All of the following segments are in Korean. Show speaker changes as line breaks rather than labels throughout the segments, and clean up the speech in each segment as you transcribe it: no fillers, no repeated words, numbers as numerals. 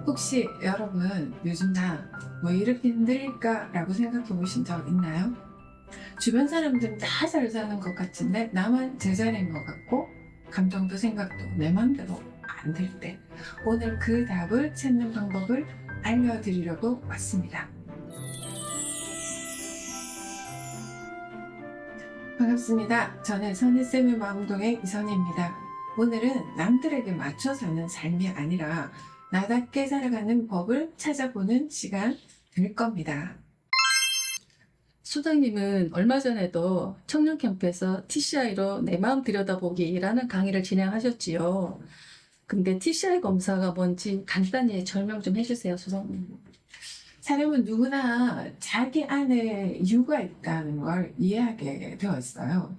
혹시 여러분 요즘 나 왜 이렇게 힘들까? 라고 생각해 보신 적 있나요? 주변 사람들은 다 잘 사는 것 같은데 나만 제자리인 것 같고 감정도 생각도 내 맘대로 안 될 때 오늘 그 답을 찾는 방법을 알려드리려고 왔습니다. 반갑습니다. 저는 선희쌤의 마음동의 이선희입니다. 오늘은 남들에게 맞춰 사는 삶이 아니라 나답게 살아가는 법을 찾아보는 시간 될 겁니다.
소장님은 얼마 전에도 청년 캠프에서 TCI로 내 마음 들여다보기라는 강의를 진행하셨지요. 근데 TCI 검사가 뭔지 간단히 설명 좀 해주세요, 소장님.
사람은 누구나 자기 안에 이유가 있다는 걸 이해하게 되었어요.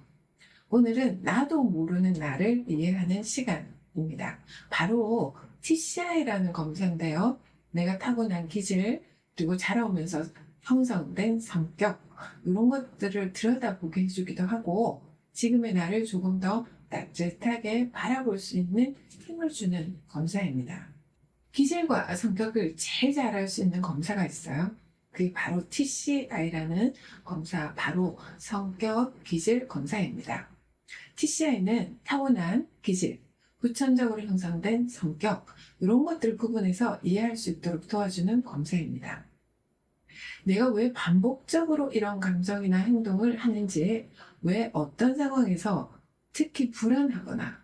오늘은 나도 모르는 나를 이해하는 시간입니다. 바로 TCI라는 검사인데요. 내가 타고난 기질, 그리고 자라오면서 형성된 성격, 이런 것들을 들여다보게 해주기도 하고, 지금의 나를 조금 더 따뜻하게 바라볼 수 있는 힘을 주는 검사입니다. 기질과 성격을 제일 잘 알 수 있는 검사가 있어요. 그게 바로 TCI라는 검사, 바로 성격 기질 검사입니다. TCI는 타고난 기질, 후천적으로 형성된 성격, 이런 것들을 구분해서 이해할 수 있도록 도와주는 검사입니다. 내가 왜 반복적으로 이런 감정이나 행동을 하는지, 왜 어떤 상황에서 특히 불안하거나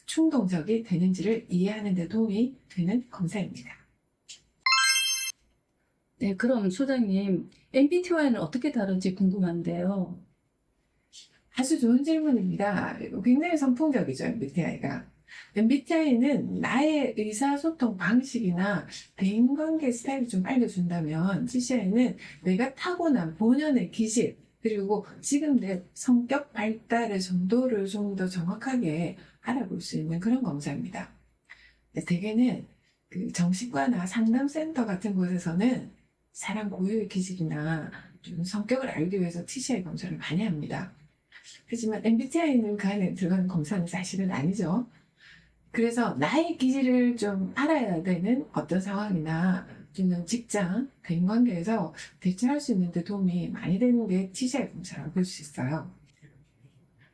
충동적이 되는지를 이해하는 데 도움이 되는 검사입니다.
네, 그럼 소장님, MBTI는 어떻게 다른지 궁금한데요.
아주 좋은 질문입니다. 굉장히 선풍적이죠, MBTI가. MBTI는 나의 의사소통 방식이나 대인관계 스타일을 좀 알려준다면, TCI는 내가 타고난 본연의 기질, 그리고 지금 내 성격 발달의 정도를 좀 더 정확하게 알아볼 수 있는 그런 검사입니다. 대개는 그 정신과나 상담센터 같은 곳에서는 사람 고유의 기질이나 좀 성격을 알기 위해서 TCI 검사를 많이 합니다. 하지만 MBTI는 그 안에 들어가는 검사는 사실은 아니죠. 그래서 나의 기질을 좀 알아야 되는 어떤 상황이나 또는 직장, 대인관계에서 대처할 수 있는 데 도움이 많이 되는 게 TCI 검사라고 볼 수 있어요.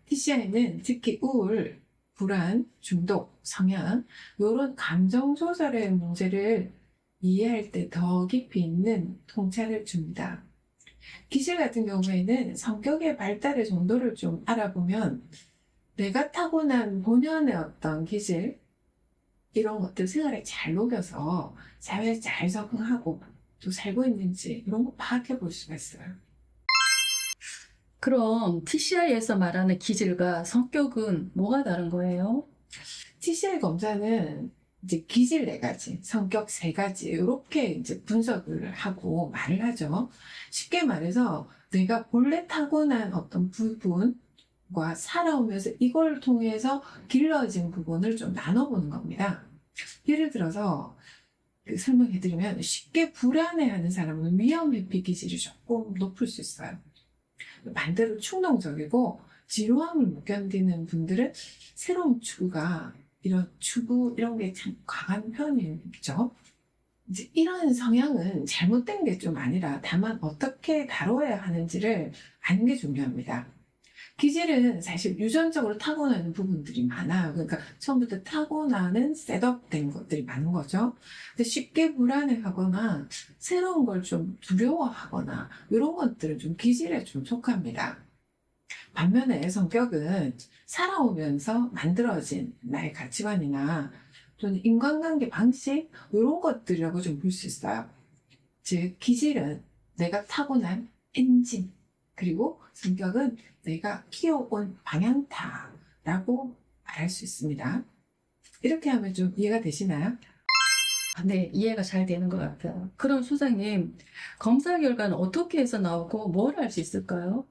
TCI는 특히 우울, 불안, 중독, 성향, 이런 감정 조절의 문제를 이해할 때 더 깊이 있는 통찰을 줍니다. 기질 같은 경우에는 성격의 발달의 정도를 좀 알아보면 내가 타고난 본연의 어떤 기질, 이런 것들 생활에 잘 녹여서 사회에 잘 적응하고 또 살고 있는지 이런 거 파악해 볼 수가 있어요.
그럼 TCI에서 말하는 기질과 성격은 뭐가 다른 거예요?
TCI 검사는 이제 기질 4가지, 성격 3가지, 이렇게 이제 분석을 하고 말을 하죠. 쉽게 말해서 내가 본래 타고난 어떤 부분과 살아오면서 이걸 통해서 길러진 부분을 좀 나눠보는 겁니다. 예를 들어서 설명해드리면 쉽게 불안해하는 사람은 위험회피 기질이 조금 높을 수 있어요. 반대로 충동적이고 지루함을 못 견디는 분들은 새로운 추구가 이런 추구 이런 게 참 강한 편이죠. 이제 이런 성향은 잘못된 게 좀 아니라 다만 어떻게 다뤄야 하는지를 아는 게 중요합니다. 기질은 사실 유전적으로 타고나는 부분들이 많아요. 그러니까 처음부터 타고나는 셋업된 것들이 많은 거죠. 근데 쉽게 불안해하거나 새로운 걸 좀 두려워하거나 이런 것들은 좀 기질에 좀 속합니다. 반면에 성격은 살아오면서 만들어진 나의 가치관이나 또는 인간관계 방식 이런 것들이라고 좀 볼 수 있어요. 즉 기질은 내가 타고난 엔진, 그리고 성격은 내가 키워온 방향타라고 말할 수 있습니다. 이렇게 하면 좀 이해가 되시나요?
네, 이해가 잘 되는 것 같아요. 그럼 소장님, 검사 결과는 어떻게 해서 나오고 뭘 알 수 있을까요?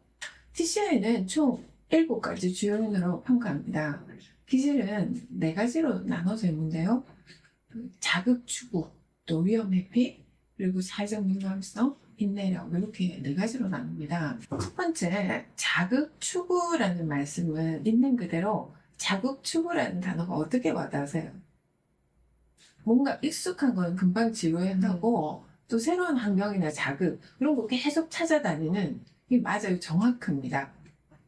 TCI는 총 7가지 주요 요인으로 평가합니다. 기질은 4가지로 나눠져 있는데요. 자극 추구, 또 위험 회피, 그리고 사회적 민감성, 인내력 이렇게 4가지로 나눕니다. 첫 번째, 자극 추구라는 말씀은 있는 그대로 자극 추구라는 단어가 어떻게 와닿으세요? 뭔가 익숙한 건 금방 지루해하고 또 새로운 환경이나 자극 이런 거 계속 찾아다니는 이게 맞아요. 정확합니다.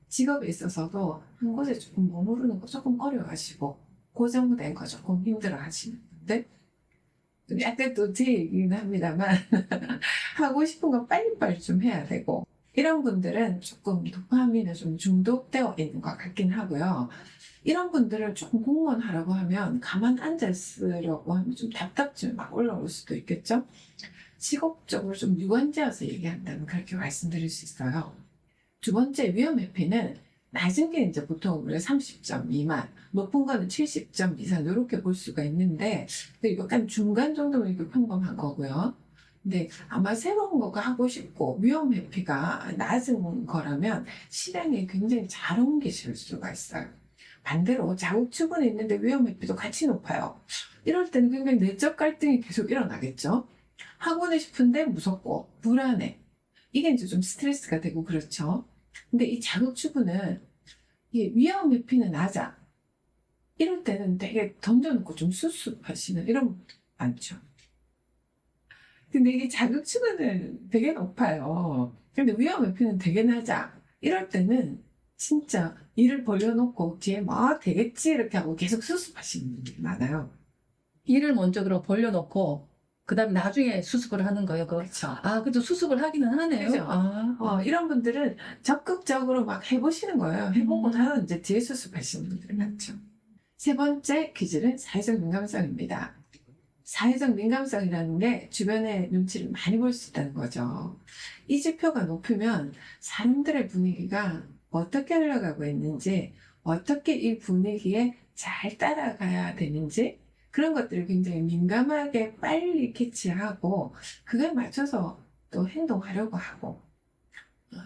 직업에 있어서도 한 곳에 조금 머무르는 거 조금 어려워하시고 고정된 거 조금 힘들어하시는데 약간 또 제 얘기긴 합니다만 하고 싶은 거 빨리빨리 좀 해야 되고 이런 분들은 조금 도파민에 좀 중독되어 있는 것 같긴 하고요. 이런 분들을 조금 공무원 하라고 하면 가만 앉아 있으려고 하면 좀 답답증이 막 올라올 수도 있겠죠. 직업적으로 좀 유관지어서 얘기한다면 그렇게 말씀드릴 수 있어요. 두 번째 위험 회피는 낮은 게 이제 보통 우리가 30점 미만, 높은 거는 70점 이상 이렇게 볼 수가 있는데 약간 중간 정도면 이게 평범한 거고요. 근데 아마 새로운 거가 하고 싶고 위험 회피가 낮은 거라면 실행에 굉장히 잘 옮기실 수가 있어요. 반대로 자국 추분이 있는데 위험 회피도 같이 높아요. 이럴 때는 굉장히 내적 갈등이 계속 일어나겠죠. 하고는 싶은데 무섭고 불안해. 이게 이제 좀 스트레스가 되고 그렇죠. 근데 이 자극 추구는 이 위험 회피는 낮아. 이럴 때는 되게 던져놓고 좀 수습하시는 이런 분들 많죠. 근데 이게 자극 추구는 되게 높아요. 근데 위험 회피는 되게 낮아. 이럴 때는 진짜 일을 벌려놓고 뒤에 막 되겠지 이렇게 하고 계속 수습하시는 분들이 많아요.
일을 먼저 그럼 벌려놓고 그다음에 나중에 수습을 하는 거예요.
그렇죠.
아, 그래도 수습을 하기는 하네요.
그죠.
아,
이런 분들은 적극적으로 막 해보시는 거예요. 해보고
음.
나서 이제 뒤에 수습하시는 분들이 많죠. 세 번째 기질은 사회적 민감성입니다. 사회적 민감성이라는 게 주변의 눈치를 많이 볼 수 있다는 거죠. 이 지표가 높으면 사람들의 분위기가 어떻게 흘러가고 있는지, 어떻게 이 분위기에 잘 따라가야 되는지, 그런 것들을 굉장히 민감하게 빨리 캐치하고, 그거에 맞춰서 또 행동하려고 하고.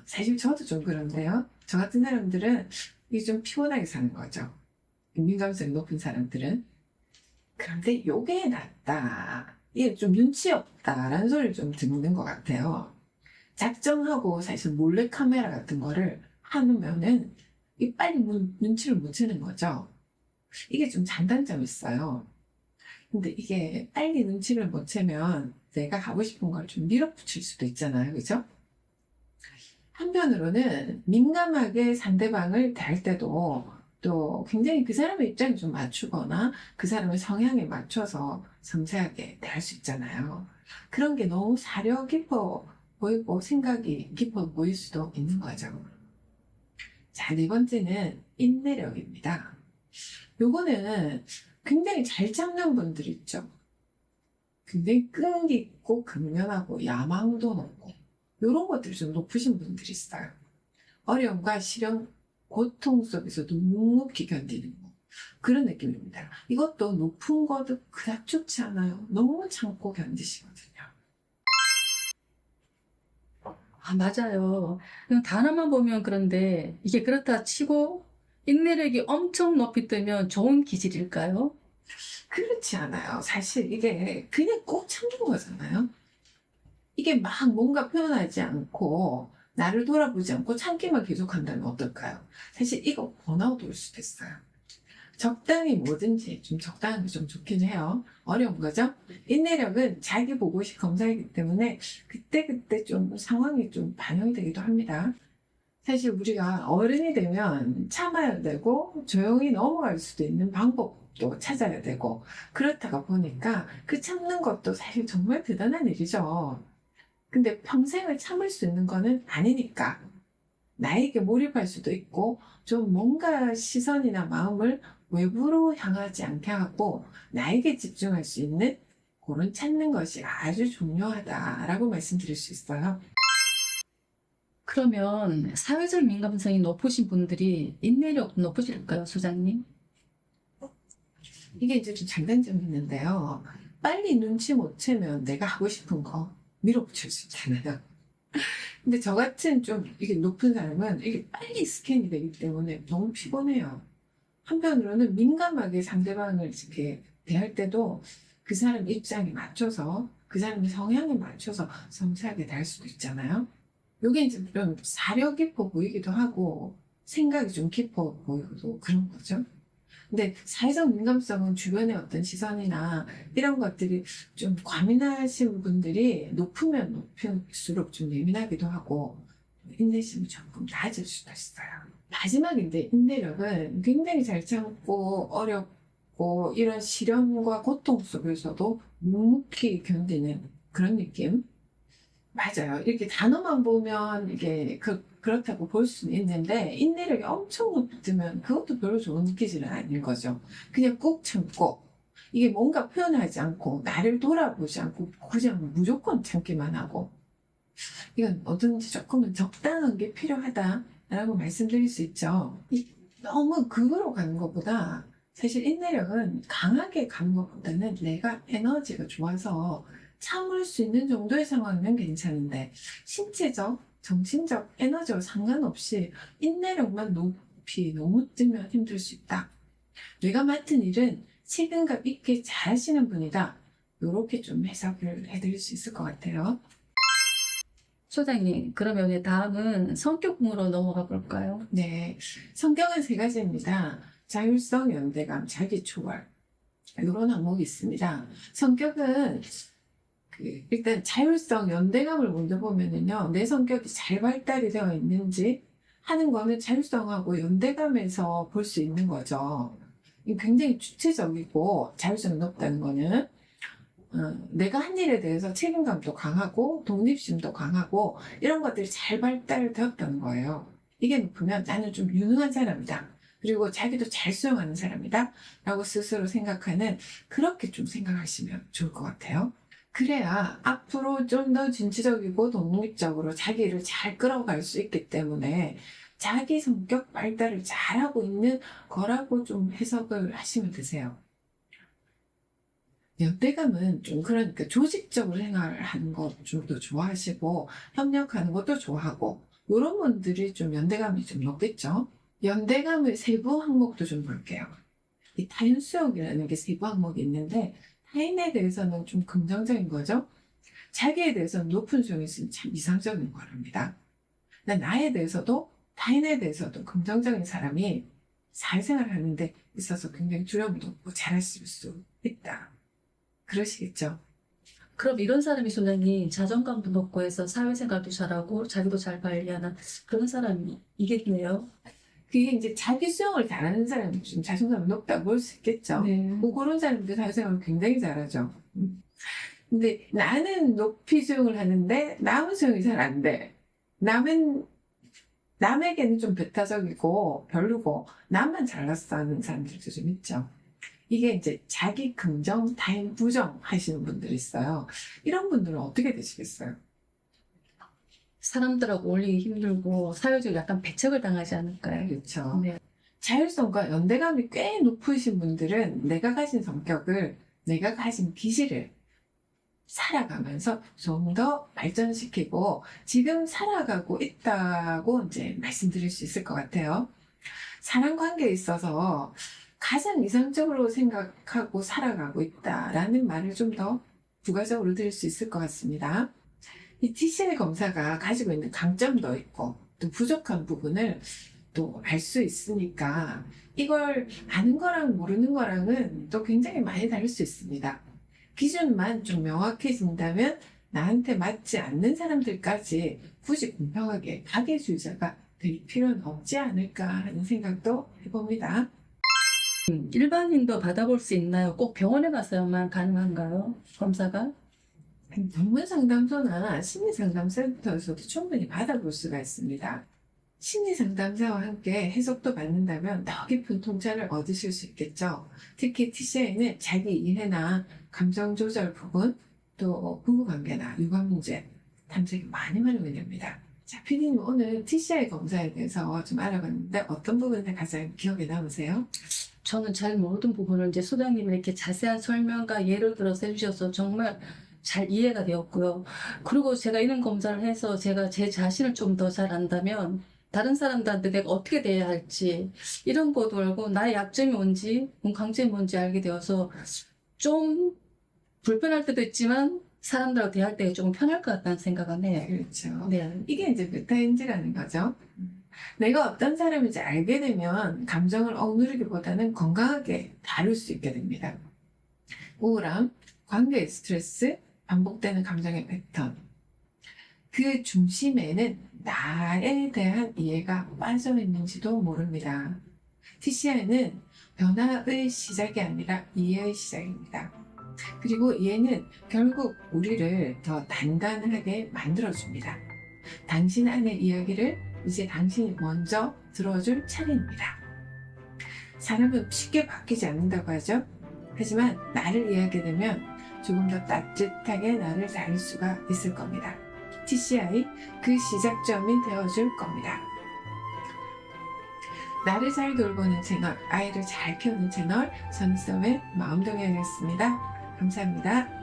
사실 저도 좀 그런데요. 저 같은 사람들은 이게 좀 피곤하게 사는 거죠. 민감성이 높은 사람들은. 그런데 요게 낫다. 이게 좀 눈치 없다라는 소리를 좀 듣는 것 같아요. 작정하고 사실 몰래카메라 같은 거를 하면은 이 빨리 눈치를 못 채는 거죠. 이게 좀 장단점이 있어요. 근데 이게 빨리 눈치를 못 채면 내가 하고 싶은 걸 좀 밀어붙일 수도 있잖아요. 그죠? 한편으로는 민감하게 상대방을 대할 때도 또 굉장히 그 사람의 입장에 좀 맞추거나 그 사람의 성향에 맞춰서 섬세하게 대할 수 있잖아요. 그런 게 너무 사려 깊어 보이고 생각이 깊어 보일 수도 있는 거죠. 자, 네 번째는 인내력입니다. 요거는 굉장히 잘 참는 분들 있죠. 굉장히 끈기 있고 근면하고 야망도 높고 이런 것들이 좀 높으신 분들이 있어요. 어려움과 시련, 고통 속에서도 묵묵히 견디는 거. 그런 느낌입니다. 이것도 높은 것도 그닥 좋지 않아요. 너무 참고 견디시거든요.
아, 맞아요. 그냥 단어만 보면 그런데 이게 그렇다 치고 인내력이 엄청 높이 뜨면 좋은 기질일까요?
그렇지 않아요. 사실 이게 그냥 꼭 참는 거잖아요. 이게 막 뭔가 표현하지 않고 나를 돌아보지 않고 참기만 계속한다면 어떨까요? 사실 이거 번아웃 올 수도 있어요. 적당히 뭐든지 좀 적당한 게 좀 좋긴 해요. 어려운 거죠? 인내력은 자기 보고식 검사이기 때문에 그때그때 좀 상황이 좀 반영이 되기도 합니다. 사실 우리가 어른이 되면 참아야 되고 조용히 넘어갈 수도 있는 방법도 찾아야 되고 그렇다가 보니까 그 참는 것도 사실 정말 대단한 일이죠. 근데 평생을 참을 수 있는 거는 아니니까 나에게 몰입할 수도 있고 좀 뭔가 시선이나 마음을 외부로 향하지 않게 하고 나에게 집중할 수 있는 그런 찾는 것이 아주 중요하다라고 말씀드릴 수 있어요.
그러면 사회적 민감성이 높으신 분들이 인내력 높으실까요, 소장님?
이게 이제 좀 장단점이 있는데요. 빨리 눈치 못 채면 내가 하고 싶은 거 밀어붙일 수 있잖아요. 근데 저 같은 좀 이게 높은 사람은 이게 빨리 스캔이 되기 때문에 너무 피곤해요. 한편으로는 민감하게 상대방을 이렇게 대할 때도 그 사람 입장에 맞춰서 그 사람의 성향에 맞춰서 섬세하게 대할 수도 있잖아요. 요게 이제 좀 사려 깊어 보이기도 하고 생각이 좀 깊어 보이기도 그런 거죠. 근데 사회적 민감성은 주변의 어떤 시선이나 이런 것들이 좀 과민하신 분들이 높으면 높을수록 좀 예민하기도 하고 인내심이 조금 낮을 수도 있어요. 마지막인데 인내력은 굉장히 잘 참고 어렵고 이런 시련과 고통 속에서도 묵묵히 견디는 그런 느낌. 맞아요. 이렇게 단어만 보면 이게 그렇다고 볼 수는 있는데 인내력이 엄청 높으면 그것도 별로 좋은 기질은 아닌 거죠. 그냥 꾹 참고 이게 뭔가 표현하지 않고 나를 돌아보지 않고 그냥 무조건 참기만 하고 이건 뭐든지 조금은 적당한 게 필요하다라고 말씀드릴 수 있죠. 너무 극으로 가는 것보다 사실 인내력은 강하게 가는 것보다는 내가 에너지가 좋아서 참을 수 있는 정도의 상황이면 괜찮은데 신체적, 정신적 에너지와 상관없이 인내력만 높이 너무 뜨면 힘들 수 있다. 내가 맡은 일은 책임감 있게 잘 하시는 분이다. 이렇게 좀 해석을 해드릴 수 있을 것 같아요.
소장님, 그러면 다음은 성격으로 넘어가 볼까요?
네, 성격은 세 가지입니다. 자율성, 연대감, 자기초월 이런 항목이 있습니다. 성격은 일단 자율성, 연대감을 먼저 보면은요, 내 성격이 잘 발달이 되어 있는지 하는 거는 자율성하고 연대감에서 볼 수 있는 거죠. 굉장히 주체적이고 자율성이 높다는 거는 내가 한 일에 대해서 책임감도 강하고 독립심도 강하고 이런 것들이 잘 발달되었다는 거예요. 이게 높으면 나는 좀 유능한 사람이다. 그리고 자기도 잘 수용하는 사람이다. 라고 스스로 생각하는 그렇게 좀 생각하시면 좋을 것 같아요. 그래야 앞으로 좀 더 진취적이고 독립적으로 자기 일을 잘 끌어갈 수 있기 때문에 자기 성격 발달을 잘하고 있는 거라고 좀 해석을 하시면 되세요. 연대감은 좀 그러니까 조직적으로 생활하는 것 좀 더 좋아하시고 협력하는 것도 좋아하고 이런 분들이 좀 연대감이 좀 높겠죠. 연대감의 세부 항목도 좀 볼게요. 이 타인수용이라는 게 세부 항목이 있는데 타인에 대해서는 좀 긍정적인 거죠. 자기에 대해서는 높은 수용이 있으면 참 이상적인 거랍니다. 나에 대해서도 타인에 대해서도 긍정적인 사람이 사회생활을 하는데 있어서 굉장히 두려움도 없고 잘하실 수 있다. 그러시겠죠.
그럼 이런 사람이 소장님 자존감도 높고 해서 사회생활도 잘하고 자기도 잘 관리하는 그런 사람이 이겠네요.
그게 이제 자기 수용을 잘하는 사람이 좀 자존감이 높다고 볼 수 있겠죠.
네.
뭐 그런 사람들 사회생활을 굉장히 잘하죠. 근데 나는 높이 수용을 하는데 남은 수용이 잘 안 돼. 남에게는 좀 배타적이고 별로고 나만 잘났어 하는 사람들도 좀 있죠. 이게 이제 자기 긍정, 타인 부정 하시는 분들이 있어요. 이런 분들은 어떻게 되시겠어요?
사람들하고 어울리기 힘들고 사회적으로 약간 배척을 당하지 않을까요?
그렇죠.
네.
자율성과 연대감이 꽤 높으신 분들은 내가 가진 성격을, 내가 가진 기질을 살아가면서 좀 더 발전시키고 지금 살아가고 있다고 이제 말씀드릴 수 있을 것 같아요. 사람 관계에 있어서 가장 이상적으로 생각하고 살아가고 있다라는 말을 좀 더 부가적으로 드릴 수 있을 것 같습니다. 이 TCL 검사가 가지고 있는 강점도 있고 또 부족한 부분을 또 알 수 있으니까 이걸 아는 거랑 모르는 거랑은 또 굉장히 많이 다를 수 있습니다. 기준만 좀 명확해진다면 나한테 맞지 않는 사람들까지 굳이 공평하게 가계주의자가 될 필요는 없지 않을까 하는 생각도 해봅니다.
일반인도 받아볼 수 있나요? 꼭 병원에 가서만 가능한가요? 검사가?
전문상담소나 심리상담센터에서도 충분히 받아볼 수가 있습니다. 심리상담사와 함께 해석도 받는다면 더 깊은 통찰을 얻으실 수 있겠죠. 특히 TCI는 자기 이해나 감정 조절 부분, 또 부부관계나 육아 문제 탐색이 많이 활용됩니다. 자, 피디님 오늘 TCI 검사에 대해서 좀 알아봤는데 어떤 부분이 가장 기억에 남으세요?
저는 잘 모르던 부분을 이제 소장님이 이렇게 자세한 설명과 예를 들어서 해주셔서 정말 잘 이해가 되었고요. 그리고 제가 이런 검사를 해서 제가 제 자신을 좀 더 잘 안다면 다른 사람들한테 내가 어떻게 대해야 할지 이런 것도 알고 나의 약점이 뭔지 강점이 뭔지 알게 되어서 좀 불편할 때도 있지만 사람들하고 대할 때 조금 편할 것 같다는 생각은 해요.
그렇죠.
네.
이게 이제 메타인지라는 거죠. 내가 어떤 사람인지 알게 되면 감정을 억누르기보다는 건강하게 다룰 수 있게 됩니다. 우울함, 관계 스트레스, 반복되는 감정의 패턴. 그 중심에는 나에 대한 이해가 빠져 있는지도 모릅니다. TCI는 변화의 시작이 아니라 이해의 시작입니다. 그리고 이해는 결국 우리를 더 단단하게 만들어줍니다. 당신 안의 이야기를 이제 당신이 먼저 들어줄 차례입니다. 사람은 쉽게 바뀌지 않는다고 하죠. 하지만 나를 이해하게 되면 조금 더 따뜻하게 나를 다룰 수가 있을 겁니다. TCI 그 시작점이 되어줄 겁니다. 나를 잘 돌보는 채널, 아이를 잘 키우는 채널, 선썸의 마음동행이었습니다. 감사합니다.